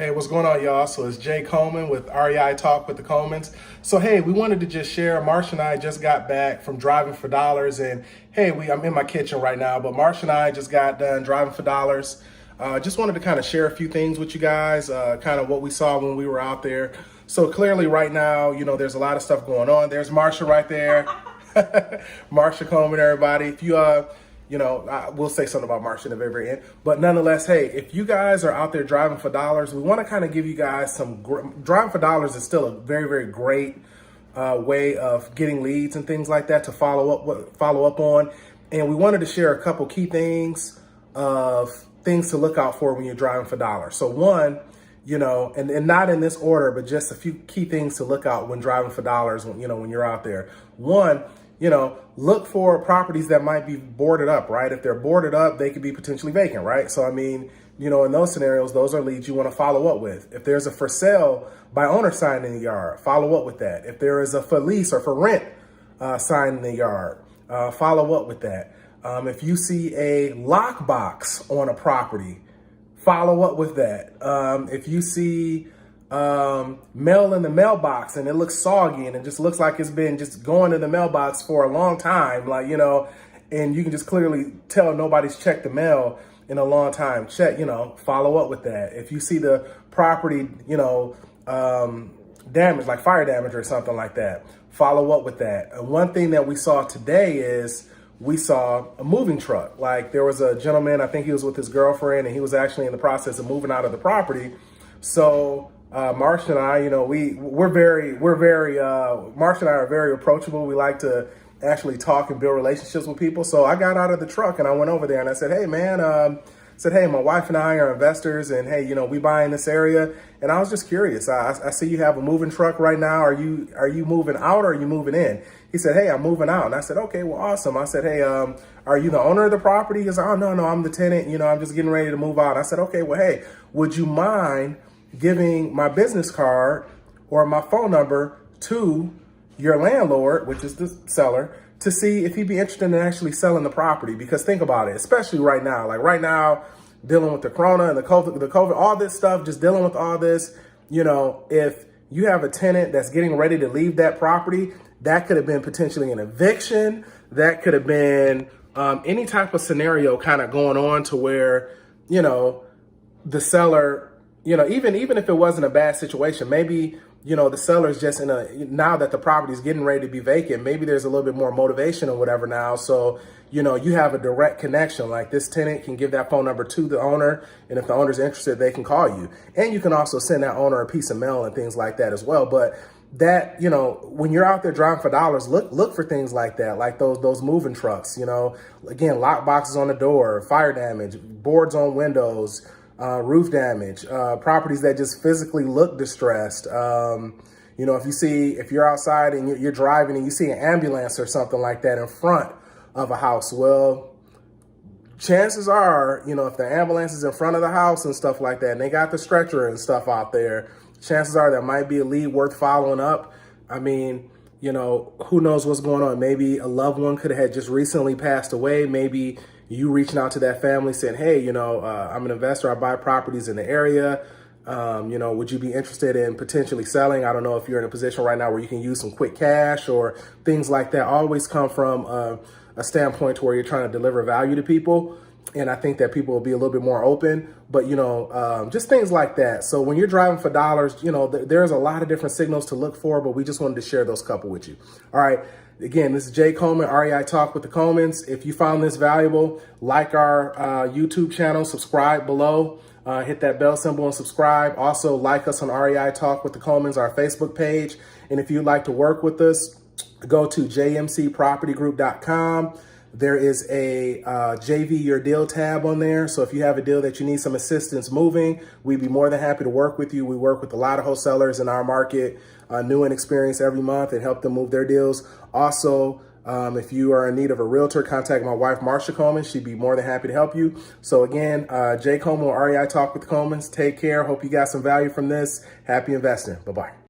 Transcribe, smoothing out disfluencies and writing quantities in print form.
Hey, what's going on, y'all? So it's Jay Coleman with REI Talk with the Colemans. So hey, we wanted to just share. Marsha and I just got back from driving for dollars, and hey, I'm in my kitchen right now, but Marsha and I just got done driving for dollars. Just wanted to kind of share a few things with you guys, kind of what we saw when we were out there. So clearly, right now, there's a lot of stuff going on. There's Marsha right there, Marsha Coleman, everybody. If you we'll say something about Marsha in the very, very end. But nonetheless, hey, if you guys are out there driving for dollars, we want to kind of give you guys driving for dollars is still a very, very great way of getting leads and things like that to follow up on. And we wanted to share a couple key things of things to look out for when you're driving for dollars. So one, and not in this order, but just a few key things to look out when driving for dollars when you're out there. One, look for properties that might be boarded up, right? If they're boarded up, they could be potentially vacant, right? So, in those scenarios, those are leads you want to follow up with. If there's a for sale by owner sign in the yard, follow up with that. If there is a for lease or for rent sign in the yard, follow up with that. If you see a lockbox on a property, follow up with that. If you see mail in the mailbox and it looks soggy and it just looks like it's been just going in the mailbox for a long time, and you can just clearly tell nobody's checked the mail in a long time, follow up with that. If you see the property, damage, like fire damage or something like that, follow up with that. And one thing that we saw today is we saw a moving truck. Like there was a gentleman, I think he was with his girlfriend, and he was actually in the process of moving out of the property. So Marsha and I, Marsha and I are very approachable. We like to actually talk and build relationships with people. So I got out of the truck and I went over there and I said, hey man, hey, my wife and I are investors, and hey, we buy in this area. And I was just curious. I see you have a moving truck right now. Are you moving out or are you moving in? He said, hey, I'm moving out. And I said, okay, well, awesome. I said, hey, are you the owner of the property? He said, oh, no, I'm the tenant. I'm just getting ready to move out. I said, okay, well, hey, would you mind giving my business card or my phone number to your landlord, which is the seller, to see if he'd be interested in actually selling the property? Because think about it, especially right now, dealing with the corona and the COVID, all this stuff, just dealing with all this, if you have a tenant that's getting ready to leave that property, that could have been potentially an eviction. That could have been any type of scenario kind of going on to where, the seller, even if it wasn't a bad situation, maybe, the seller's just now that the property is getting ready to be vacant, maybe there's a little bit more motivation or whatever now. So, you have a direct connection. Like this tenant can give that phone number to the owner. And if the owner's interested, they can call you. And you can also send that owner a piece of mail and things like that as well. But that, when you're out there driving for dollars, look for things like that, like those moving trucks, again, lock boxes on the door, fire damage, boards on windows, roof damage, properties that just physically look distressed. If you're outside and you're driving and you see an ambulance or something like that in front of a house, well, chances are, if the ambulance is in front of the house and stuff like that, and they got the stretcher and stuff out there, chances are that might be a lead worth following up. Who knows what's going on? Maybe a loved one could have just recently passed away. Maybe you reaching out to that family saying, hey, I'm an investor. I buy properties in the area. Would you be interested in potentially selling? I don't know if you're in a position right now where you can use some quick cash or things like that. Always come from a standpoint to where you're trying to deliver value to people. And I think that people will be a little bit more open, but, just things like that. So when you're driving for dollars, there's a lot of different signals to look for, but we just wanted to share those couple with you. All right. Again, this is Jay Coleman, REI Talk with the Colemans. If you found this valuable, like our YouTube channel, subscribe below, hit that bell symbol and subscribe. Also like us on REI Talk with the Colemans, our Facebook page. And if you'd like to work with us, go to jmcpropertygroup.com. There is a JV Your Deal tab on there. So if you have a deal that you need some assistance moving, we'd be more than happy to work with you. We work with a lot of wholesalers in our market, new and experienced every month, and help them move their deals. Also, if you are in need of a realtor, contact my wife, Marsha Coleman. She'd be more than happy to help you. So again, Jay Coleman, REI Talk with the Colemans. Take care. Hope you got some value from this. Happy investing. Bye-bye.